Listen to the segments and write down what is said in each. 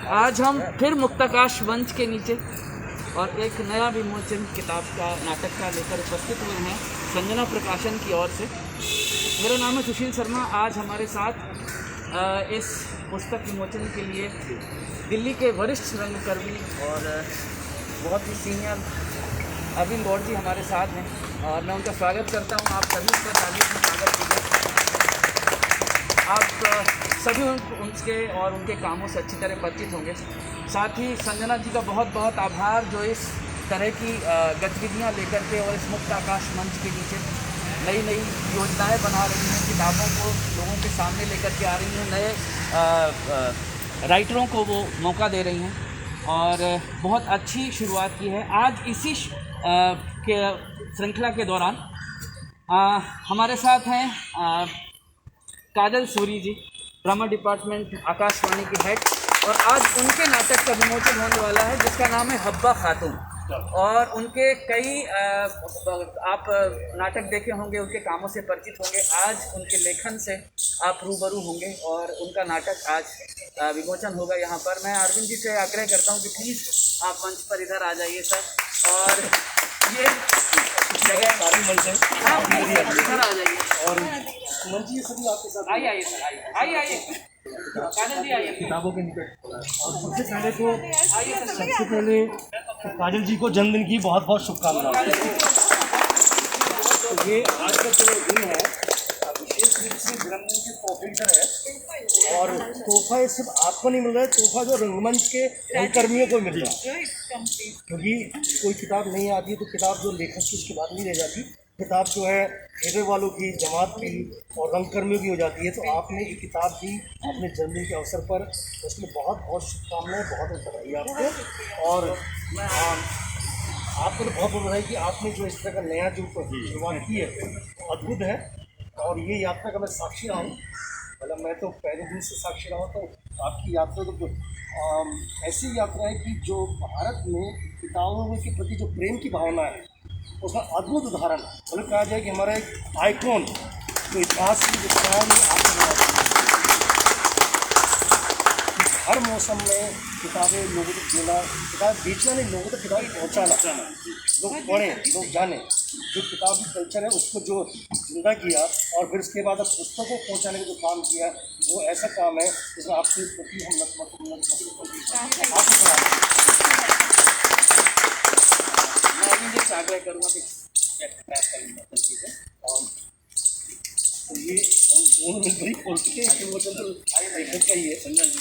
आज हम फिर मुक्ताकाश मंच के नीचे और एक नया विमोचन किताब का नाटक का लेकर उपस्थित हुए हैं संजना प्रकाशन की ओर से। मेरा नाम है सुशील शर्मा। आज हमारे साथ इस पुस्तक विमोचन के लिए दिल्ली के वरिष्ठ रंगकर्मी और बहुत ही सीनियर अरविंद गौड़ जी हमारे साथ हैं और मैं उनका स्वागत करता हूं। आप सभी का तालियों से स्वागत कीजिए। आप सभी उनके और उनके कामों से अच्छी तरह परिचित होंगे। साथ ही संजना जी का बहुत बहुत आभार जो इस तरह की गतिविधियां लेकर के और इस मुक्त आकाश मंच के नीचे नई नई योजनाएं बना रही हैं, किताबों को लोगों के सामने लेकर के आ रही हैं, नए राइटरों को वो मौका दे रही हैं और बहुत अच्छी शुरुआत की है। आज इसी के श्रृंखला के दौरान हमारे साथ हैं काजल सूरी जी, ड्रामा डिपार्टमेंट आकाशवाणी की हेड, और आज उनके नाटक का विमोचन होने वाला है जिसका नाम है हब्बा खातून। और उनके कई आप नाटक देखे होंगे, उनके कामों से परिचित होंगे। आज उनके लेखन से आप रूबरू होंगे और उनका नाटक आज विमोचन होगा यहाँ पर। मैं अरविंद जी से आग्रह करता हूँ कि प्लीज़ आप मंच पर इधर आ जाइए सर। और ये जगह सारी मंच है, इधर आ जाइए और मंच ये सभी आपके साथ आइए सर, आइए काजल जी आइए किताबों के निकट। और सबसे पहले काजल जी को जन्मदिन की बहुत बहुत शुभकामनाएं। तो ये आज का जो दिन है विशेष रूप से जन्मदिन के तोहफे है और तोहफा ये सिर्फ आपको नहीं मिल रहा है, तोहफा जो रंगमंच के रंगकर्मियों को मिल रहा है। क्योंकि कोई किताब नहीं आती है तो किताब जो लेखक की उसके बाद नहीं रह जाती, किताब जो है थिएटर वालों की, जमात की और रंगकर्मियों की हो जाती है। तो आपने ये किताब दी अपने जन्मदिन के अवसर पर, उसमें बहुत बहुत शुभकामनाएं, बहुत बधाई आपको। और आपको तो बहुत बहुत बधाई कि आपने जो इस तरह का नया जो शुरुआत की है अद्भुत है। और ये यात्रा का मैं साक्षी रहा हूँ, मतलब मैं तो पहले दिन से साक्षी रहा हूँ। तो आपकी यात्रा तो ऐसी यात्रा है कि जो भारत में किताबों के प्रति जो प्रेम की भावना है उसका अद्भुत उदाहरण है। मतलब कहा जाए कि हमारा एक आइकॉन जो इतिहास की दिशाओं में आपको हर मौसम में किताबें लोगों तक देना, किताब बेचना नहीं, लोगों तक किताबें पहुँचाना, लोग पढ़ें, लोग जानें। जो किताबी कल्चर है उसको जो जिंदा किया और फिर उसके बाद अब पुस्तकों को पहुँचाने का जो काम किया वो ऐसा काम है जिसमें आपके प्रति हम मैं आग्रह करूँगा कि तो ये हम दोनों में बड़ी खोलते हैं कि वो तो लेखक का ही है। संजना जी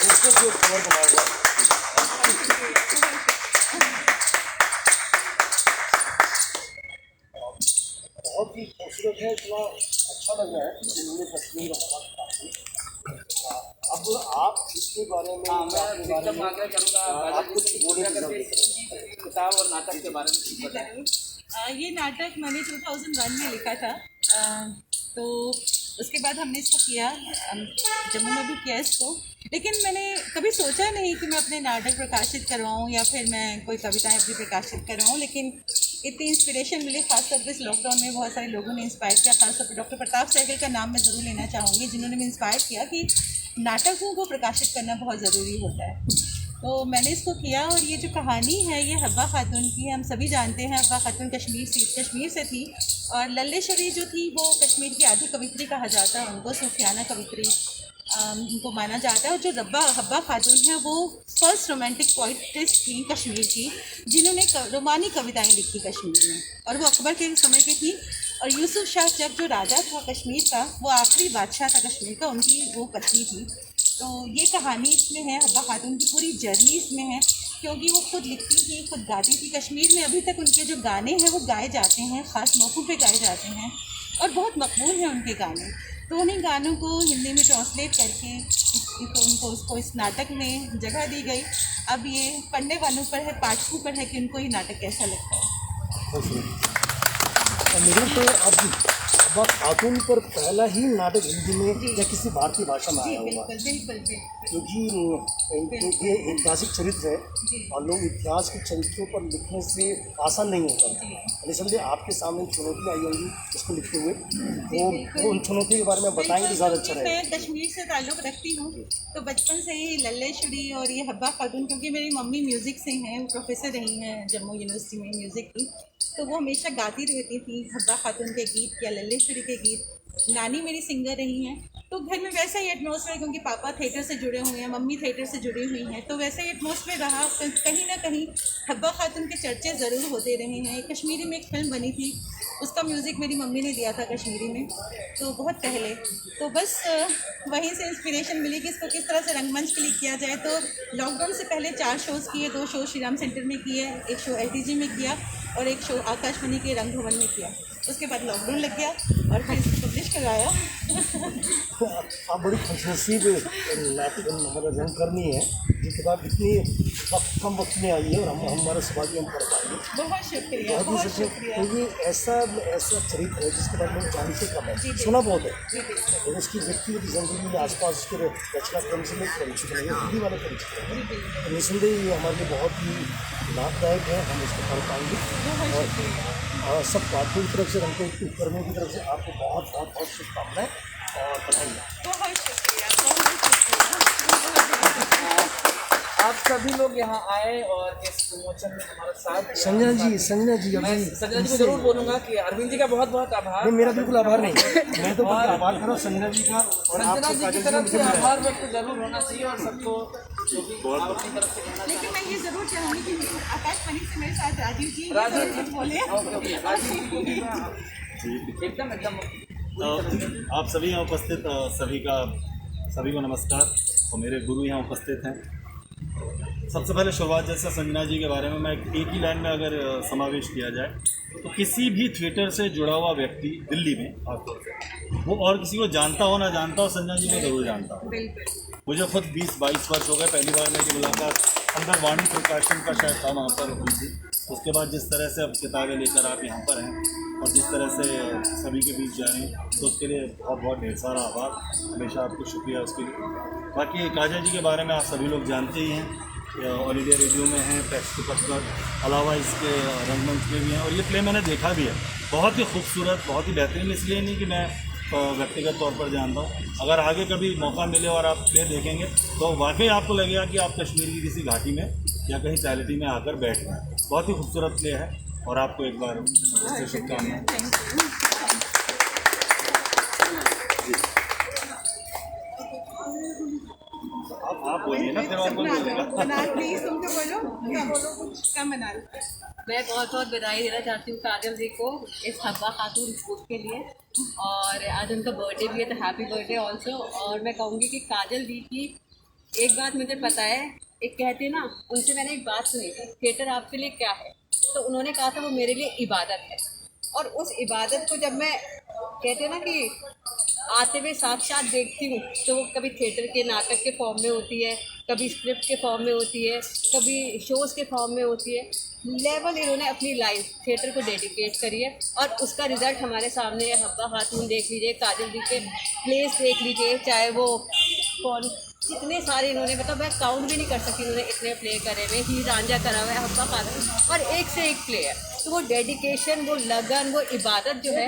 उसको जो कवर बनाएगा बहुत ही खूबसूरत है, इतना अच्छा लग रहा है जिन्होंने कश्मीर। अब आप इसके बारे में एकदम आग्रह करूँगा आप कुछ बोले किताब और नाटक के बारे में बताएं। ये नाटक मैंने 2001 में लिखा था, तो उसके बाद हमने इसको किया, जम्मू में भी किया इसको। लेकिन मैंने कभी सोचा नहीं कि मैं अपने नाटक प्रकाशित करवाऊँ या फिर मैं कोई कविताएं अपनी प्रकाशित करवाऊँ। लेकिन इतनी इंस्पिरेशन मिली, खासतौर पर इस लॉकडाउन में बहुत सारे लोगों ने इंस्पायर किया। खासतौर पर डॉक्टर प्रताप सहगल का नाम मैं ज़रूर लेना चाहूँगी, जिन्होंने मुझे इंस्पायर किया कि नाटकों को प्रकाशित करना बहुत ज़रूरी होता है। तो मैंने इसको किया और ये जो कहानी है ये हब्बा खातून की है। हम सभी जानते हैं हब्बा खातून कश्मीर से थी और लल्लेश्वरी जो थी वो कश्मीर की आधी कवित्री कहा जाता है, उनको सूफियाना कवित्री उनको माना जाता है। और जो हब्बा खातून है वो फर्स्ट रोमांटिक पोइट्रेस थी कश्मीर की, जिन्होंने रोमानी कविताएं लिखी कश्मीर में, और वो अकबर के समय की थी। और यूसुफ शाह जब जो राजा था कश्मीर का, वो आखिरी बादशाह था कश्मीर का, उनकी वो पत्नी थी। तो ये कहानी इसमें है, हब्बा खातून की पूरी जर्नी इसमें है, क्योंकि वो खुद लिखती थी, खुद गाती थी। कश्मीर में अभी तक उनके जो गाने हैं वो गाए जाते हैं, ख़ास मौक़ों पे गाए जाते हैं और बहुत मकबूल हैं उनके गाने। तो उन्हीं गानों को हिंदी में ट्रांसलेट करके उसको इस नाटक में जगह दी गई। अब ये पढ़ने वालों पर है, पाठकों पर है कि उनको ये नाटक कैसा लगता है। मुझे तो अब हब्बा खातून पर पहला ही नाटक हिंदी में या किसी भारतीय भाषा में आया हुआ है, बिल्कुल क्योंकि ये ऐतिहासिक चरित्र है और लोग इतिहास के चरित्रों पर लिखने से आसान नहीं होता। निसंदेह आपके सामने चुनौती आई होंगी इसको लिखते हुए, वो उन चुनौतियों के बारे में बताएंगे तो ज़्यादा अच्छा रहेगा। मैं कश्मीर से ताल्लुक़ रखती हूँ, तो बचपन से ही लल्लेश्वरी और ये हब्बा खातून, क्योंकि मेरी मम्मी म्यूज़िक से हैं, वो प्रोफेसर रही हैं जम्मू यूनिवर्सिटी में म्यूज़िक की, तो वो हमेशा गाती रहती थी हब्बा खातून के गीत या लल्लेश्वरी के गीत। नानी मेरी सिंगर रही हैं, तो घर में वैसा ही एटमॉस्फेयर, क्योंकि पापा थिएटर से जुड़े हुए हैं, मम्मी थिएटर से जुड़ी हुई हैं, तो वैसा ही एटमॉस्फेयर रहा। कहीं ना कहीं हब्बा खातून के चर्चे ज़रूर होते रहे हैं। कश्मीरी में एक फ़िल्म बनी थी, उसका म्यूज़िक मेरी मम्मी ने दिया था कश्मीरी में, तो बहुत पहले। तो बस वहीं से इंस्पिरेशन मिली कि इसको किस तरह से रंगमंच के लिए किया जाए। तो लॉकडाउन से पहले 4 शोज़ किए, 2 शो श्री राम सेंटर में किए, एक शो LTG में किया और एक शो आकाशवाणी के रंग भवन में किया। उसके बाद लॉकडाउन लग गया और फिर इसको पब्लिश कराया। आप बड़ी खुशनसीब नाटक मतलब रंगकर्मी है, जिसके बाद इतनी कम वक्त में आई है और हम हमारे सौभाग्य हम पढ़ पाएंगे। बहुत शुक्रिया, बहुत ही बहुत सच्चे, शुक्रिया। तो ये ऐसा चरित्र है जिसके बारे में जानते कम है, सुना बहुत है, और उसकी व्यक्तिगत जिंदगी में आसपास उसके रचना क्रम से लोग परिचित नहीं है, हिंदी वाले परिचित हैं। तो निसंदेह ये हमारे लिए बहुत ही लाभदायक है, हम इसको पढ़ पाएंगे। और सब पाठकों की तरफ से, रंगकर्मियों की तरफ से आपको बहुत बहुत बहुत शुभकामनाएं और बधाई। बहुत शुक्रिया, बहुत शुक्रिया। आप सभी लोग यहाँ आए और इस विमोचन में हमारा साथ दिया। संजना जी मैं संजना जी को जरूर बोलूँगा कि अरविंद जी का बहुत बहुत आभार। नहीं, मेरा बिल्कुल आभार नहीं, मैं तो आभार करूँ संजना जी का, और संजना आपको जी की तरफ से आभार व्यक्त जरूर होना चाहिए और सबको जो भी आप अपनी तरफ से कहना लेकिन मैं ये ज़रूर चाहूँगी कि आकाशवाणी से मेरे साथ राजीव जी राजीव जी बोले। राजीव जी को भी एकदम आप सभी यहाँ उपस्थित सभी को नमस्कार, और मेरे गुरु यहाँ उपस्थित हैं। सबसे पहले शुरुआत जैसे संजना जी के बारे में मैं एक ही लाइन में अगर समावेश किया जाए तो किसी भी थिएटर से जुड़ा हुआ व्यक्ति दिल्ली में खासतौर से, वो और किसी को जानता हो ना जानता हो, संजना जी को जरूर जानता हो। मुझे खुद 20-22 वर्ष हो गए, पहली बार मेरी मुलाकात अंदर वाणी प्रकाशन का शायद था, वहाँ पर हुई थी। उसके बाद जिस तरह से अब किताबें लेकर आप यहाँ पर हैं और जिस तरह से सभी के बीच जा रहे हैं, तो उसके लिए बहुत बहुत ढेर सारा आभार, हमेशा आपको शुक्रिया उसके लिए। बाकी काजल जी के बारे में आप सभी लोग जानते ही हैं, ऑल इंडिया रेडियो में हैं, फैक्स के पत्र अलावा इसके रंगमंच में भी हैं, और ये प्ले मैंने देखा भी है, बहुत ही खूबसूरत, बहुत ही बेहतरीन। इसलिए नहीं कि मैं व्यक्तिगत तौर पर जानता हूँ, अगर आगे कभी मौका मिले और आप प्ले देखेंगे तो वाकई आपको लगेगा कि आप कश्मीर की किसी घाटी में या कहीं चैरिटी में आकर बैठ गए। बहुत ही खूबसूरत प्ले है और आपको एक बार शुभकामनाएं। आप बोलिए ना, फिर और कौन बोलेगा? मनाल प्लीज, तुमसे बोलो, कम मनाल। मैं बहुत बहुत बधाई देना चाहती हूँ काजल जी को इस हब्बा खातून बुक के लिए, और आज उनका बर्थडे भी है, तो हैप्पी बर्थडे ऑल्सो। और मैं कहूँगी कि काजल जी की एक बात मुझे पता है, एक कहते हैं ना, उनसे मैंने एक बात सुनी थी, थिएटर आपके लिए क्या है, तो उन्होंने कहा था वो मेरे लिए इबादत है। और उस इबादत को जब मैं कहते हैं ना कि आते हुए साक्षात देखती हूँ, तो वो कभी थिएटर के नाटक के फॉर्म में होती है, कभी स्क्रिप्ट के फॉर्म में होती है, कभी शोज़ के फॉर्म में होती है। लेवल इन्होंने अपनी लाइफ थिएटर को डेडिकेट करी है और उसका रिज़ल्ट हमारे सामने है। हब्बा खातून देख लीजिए, काजल जी के प्लेस देख लीजिए, चाहे वो कौन कितने सारे इन्होंने, मतलब मैं काउंट भी नहीं कर सकती, इन्होंने इतने प्ले करे हुए, ही रांझा करा हुआ है, हब्बा खातून, और एक से एक प्ले है। तो वो डेडिकेशन, वो लगन, वो इबादत जो है,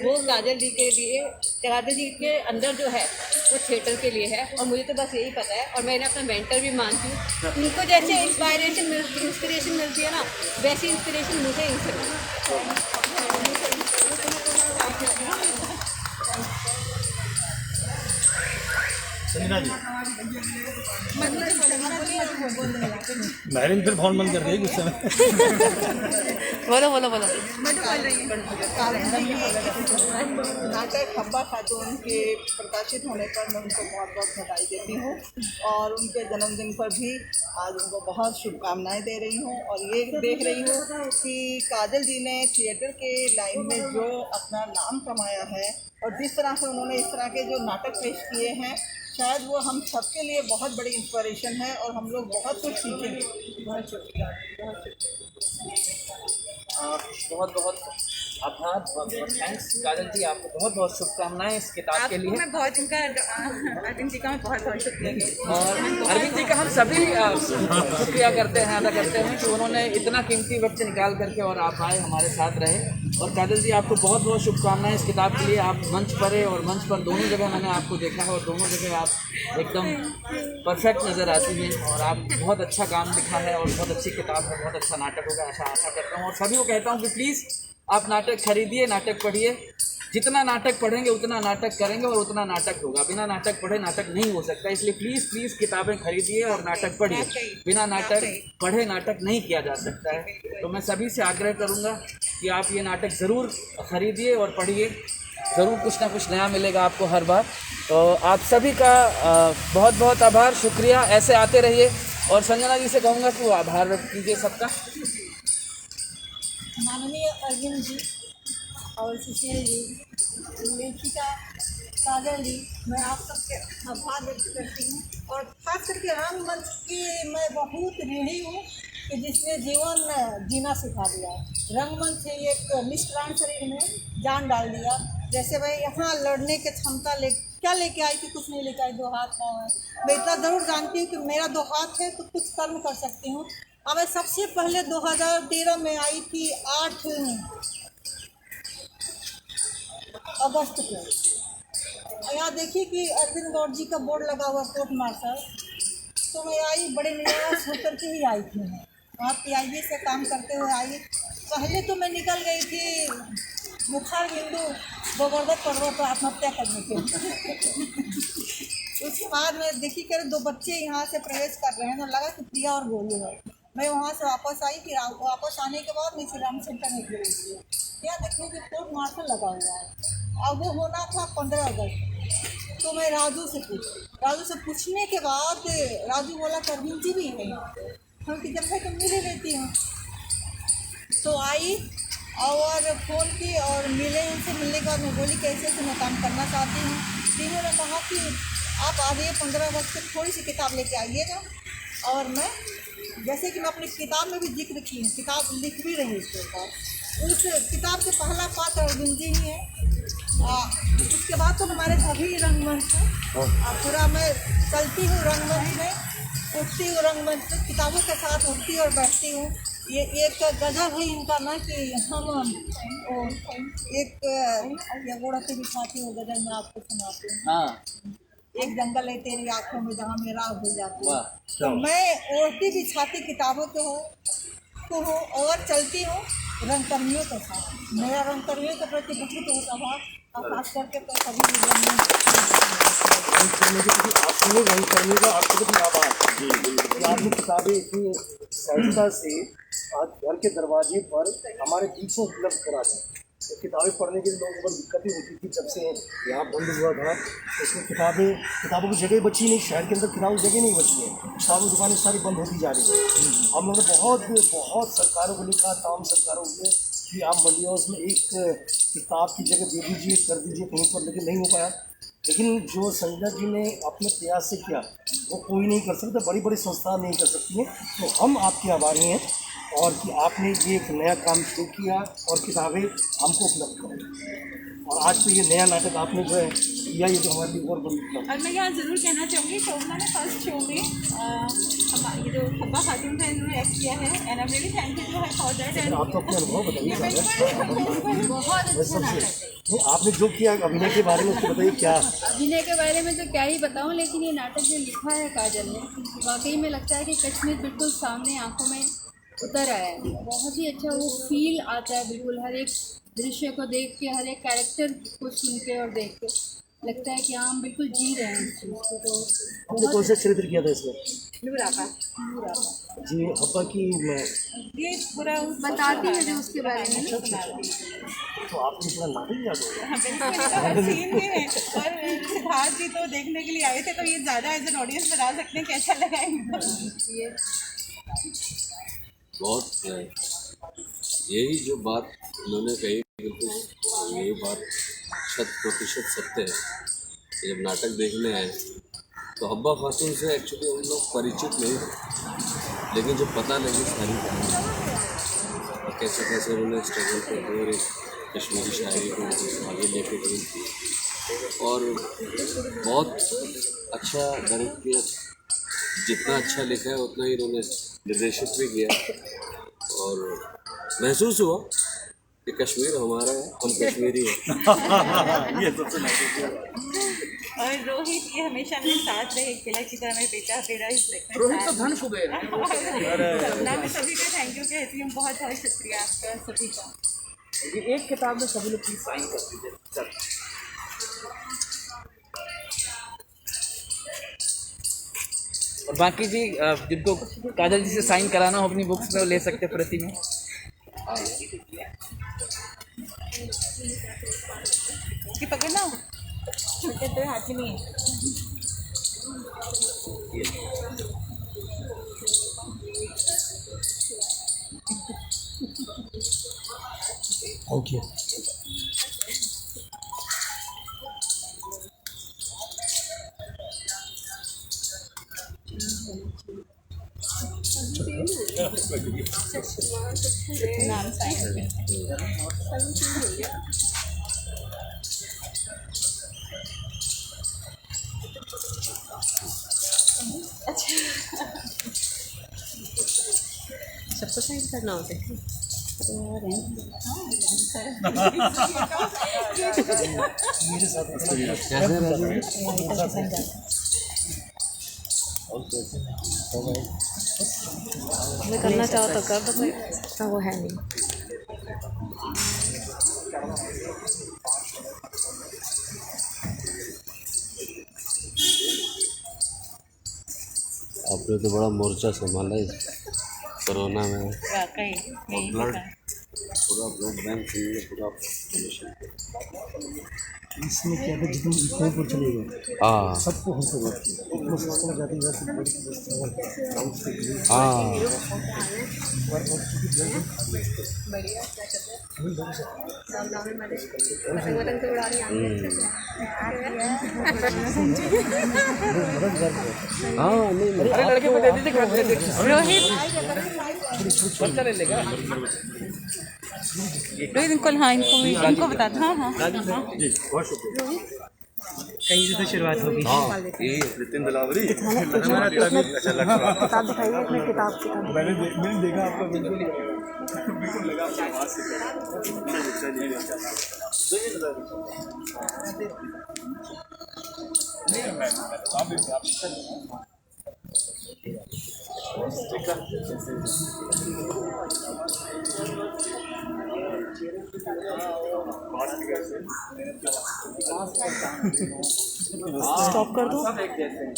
वो काजल जी के लिए, काजल जी के अंदर जो है वो थिएटर के लिए है। और मुझे तो बस यही पता है, और मैं इन्हें अपना मेंटर भी मानती हूँ। उनको जैसे इंस्पिरेशन मिलती है ना, वैसी इंस्पिरेशन मुझे इनसे मिलती संजना जी, मैरिन फिर फोन बंद कर देगी उस समय। बोलो बोलो बोलो। नाटक हब्बा खातून के प्रकाशित होने पर मैं उनको बहुत बहुत बधाई देती हूँ, और उनके जन्मदिन पर भी आज उनको बहुत शुभकामनाएं दे रही हूँ। और ये देख रही हूँ कि काजल जी ने थिएटर के लाइन में जो अपना नाम कमाया है, और जिस तरह से उन्होंने इस तरह के जो नाटक पेश किए हैं, शायद वो हम सबके लिए बहुत बड़ी इंस्पिरेशन है, और हम लोग बहुत कुछ सीखेंगे। बहुत शुक्रिया, बहुत शुक्रिया। बहुत बहुत आभार, बहुत बहुत थैंक्स। काजल जी आपको बहुत बहुत शुभकामनाएं इस किताब के लिए। मैं बहुत इनका अरविंद जी का मैं बहुत बहुत शुक्रिया करती हूँ। और अरविंद जी का हम सभी शुक्रिया करते हैं, अदा करते हैं कि उन्होंने इतना कीमती वक्त निकाल करके और आप आए, हमारे साथ रहे। और काजल जी आपको बहुत बहुत शुभकामनाएं इस किताब के लिए। आप मंच पर है और मंच पर दोनों जगह मैंने आपको देखा है और दोनों जगह आप एकदम परफेक्ट नज़र आती हैं और आप बहुत अच्छा काम लिखा है और बहुत अच्छी किताब है, बहुत अच्छा नाटक होगा ऐसा आशा करता हूँ। और सभी को कहता हूँ कि प्लीज़ आप नाटक खरीदिए, नाटक पढ़िए। जितना नाटक पढ़ेंगे उतना नाटक करेंगे और उतना नाटक होगा। बिना नाटक पढ़े नाटक नहीं हो सकता, इसलिए प्लीज़ प्लीज़ किताबें खरीदिए और नाटक पढ़िए। बिना नाटक पढ़े नाटक नहीं किया जा सकता है। तो मैं सभी से आग्रह करूँगा कि आप ये नाटक ज़रूर खरीदिए और पढ़िए, ज़रूर कुछ ना कुछ नया मिलेगा आपको हर बार। तो आप सभी का बहुत बहुत आभार, शुक्रिया। ऐसे आते रहिए और संजना जी से कहूँगा कि वो आभार व्यक्त कीजिए सबका। माननीय अरविंद जी और सुशील जी, लेखिका काजल जी, मैं आप सबके आभार व्यक्त करती हूँ। और खास करके रंगमंच की मैं बहुत ऋणी हूँ कि जिसने जीवन जीना सिखा दिया। रंगमंच एक निष्प्राण शरीर में जान डाल दिया। जैसे मैं यहाँ लड़ने की क्षमता क्या लेके आई थी? कुछ नहीं लेके आई, 2 हाथ है। मैं इतना ज़रूर जानती हूँ कि मेरा 2 हाथ है तो कुछ कर्म कर सकती हूँ। अब मैं सबसे पहले 2013 में आई थी 8 अगस्त को। यहाँ देखिए कि अरविंद गौड़ जी का बोर्ड लगा हुआ कोर्ट मार्शल। तो मैं आई बड़े निराश होकर के ही आई थी। मैं वहाँ PIB से काम करते हुए आई। पहले तो मैं निकल गई थी बुखार बिंदु गोवर्धन पर्वत पर आत्महत्या करने के लिए। उसके बाद में देखी कर 2 बच्चे यहाँ से प्रवेश कर रहे हैं तो लगा कि प्रिया और गोलू है। मैं वहाँ से वापस आई। फिर वापस आने के बाद मैं श्री राम सेंटर में गई थी। यहाँ देखने कि कोर्ट मार्शल लगा हुआ है। अब वो होना था 15 अगस्त। तो मैं राजू से पूछने के बाद राजू बोला कि अरविंद जी भी है यहाँ पे। हम कि जब है तो मिल ही लेती हूँ। तो आई और फ़ोन की और मिले। उनसे मिलने के बाद मैं बोली कैसे तो मैं काम करना चाहती हूँ। तीनों ने कहा कि आप आ जाइए 15 अगस्त से थोड़ी सी किताब लेके आइएगा। और मैं जैसे कि मैं अपनी किताब में भी जिक्र की हूँ, किताब लिख भी रही उसके ऊपर। उस किताब के पहला पात्र अरविंद जी ही है। उसके बाद तो हमारे सभी रंगमंच हैं। पूरा मैं चलती हूँ रंगमंच में, उठती हूँ रंगमंच में, किताबों के साथ उठती और बैठती हूँ। ये एक गजल है इनका ना कि हम एक ये गोड़ाती दिखाती हूँ गजल में आपको सुनाती हूँ। हाँ, एक जंगल है तेरी आँखों में जहाँ मेरा भूल जाती है। तो मैं ओढ़ती बिछाती किताबों को हो और चलती हूँ रंगकर्मियों के साथ। मेरा रंगकर्मियों के प्रति बहुत होता था और खास करके तो सभी रंगकर्मी का आपको कितना आभार। आपने किताबें इतनी सहजता से आज घर के दरवाजे पर हमारे बीच में उपलब्ध करा दें। तो किताबें पढ़ने के लिए लोगों को बहुत दिक्कतें होती थी जब से यहाँ बंद हुआ था। इसमें किताबों की जगह बची नहीं, शहर के अंदर किताबों की जगह नहीं बची है। किताबों की दुकानें सारी बंद होती जा रही हैं। हम लोगों ने बहुत सरकारों को लिखा, तमाम सरकारों को कि आप मंडियों उसमें एक किताब की जगह दे दीजिए, कर दीजिए कहीं पर, लेकिन नहीं हो पाया। लेकिन जो संजना जी ने अपने प्रयास से किया वो कोई नहीं कर सकता, बड़ी बड़ी संस्थाएं नहीं कर सकती हैं। तो हम आपके आभारी हैं और कि आपने ये एक नया काम शुरू किया और किताबें हमको उपलब्ध कराई। और आज तो ये नया नाटक आपने जो है किया, ये तो हमारे लिए और बड़ी उपलब्ध। और मैं यहाँ ज़रूर कहना चाहूँगी शोभना ने फर्स्ट शो में ये जो हब्बा खातून था इन्होंने एक्ट किया है and I am really thankful to her for that. And आप तो अपने अनुभव बताइए। बहुत अच्छा नाटक है। आपने जो किया अभिनय के बारे में उसको बताइए। क्या अभिनय के बारे में तो क्या ही बताऊं, लेकिन ये नाटक जो लिखा है काजल ने, वाकई में लगता है कि कश्मीर बिल्कुल सामने आंखों में उतर आया है। बहुत ही अच्छा वो फील आता है बिल्कुल, हर एक दृश्य को देख के, हर एक कैरेक्टर को सुन के और देख के लगता है कि हम बिल्कुल जी रहे हैं इस चीज़ को। तो आपने कौन सा चरित्र किया था इसमें? नूराबा जी हब्बा की ये पूरा बताती है जो उसके बारे में। तो आपने पूरा नाटक याद होगा। सीन भी है। और सिद्धार्थ जी तो देखने के लिए आए थे, तो ये ज़्यादा एज एन ऑडियंस बता सकते हैं कैसा लगा इनको। बहुत यही जो बात उन्होंने कही बिल्कुल यही बात 100% सत्य है। जब नाटक देखने आए तो हब्बा खातून से एक्चुअली हम लोग परिचित नहीं थे, लेकिन जब पता लगी सारी कहानी कैसे कैसे उन्होंने स्ट्रगल करते और एक कश्मीरी शायरी को आगे लेके गई थी और बहुत अच्छा डायरेक्ट किया। जितना अच्छा लिखा है उतना ही इन्होंने निर्देशित भी किया और महसूस हुआ कि कश्मीर हमारा है, हम कश्मीरी हैं। ये सबसे महत्वपूर्ण। और रोहित ये हमेशा मेरे साथ रहे, किला की तरह मेरे बेटा तेरा ही रोहित तो धन कुबेर है। सपना में सभी का थैंक यू कहती हूँ, बहुत बहुत शुक्रिया आपका सभी का। ये एक किताब में सभी लोग प्लीज साइन कर दीजिए सर। और बाकी जी जिनको काजल जी से साइन कराना हो अपनी बुक्स में वो ले सकते हैं प्रति में। ये पकड़ना छोटे तेरे हाथ में नहीं है। Thank you. नाम साइन सबको साइन करना होता है। करना चाहो तो कर दो, कोई वो है नहीं। आपने तो बड़ा मोर्चा संभाला है कोरोना में। वाकई यही ब्लड था। पूरा ब्लड बैंक पूरा इसमें क्या है, जितने कहीं पर चले गए हाँ सबको हमसे बात की, अपना सिस्टम जाती अरे लड़के को दे दीजिए रोहित बच्चा ले लेगा। रोहित इनको बता दो। हाँ हाँ जी बहुत शुक्रिया। कहीं से तो शुरुआत होगी। हाँ ये नितिन दिलावरी हमारा तभी अच्छा लगता है। किताब दिखाइए अपने किताब से। मैंने देखा आपका बिल्कुल बिल्कुल लगा आपकी आवाज़ से। नहीं मैं आप स्टॉप कर दो। सब एक जैसे हैं।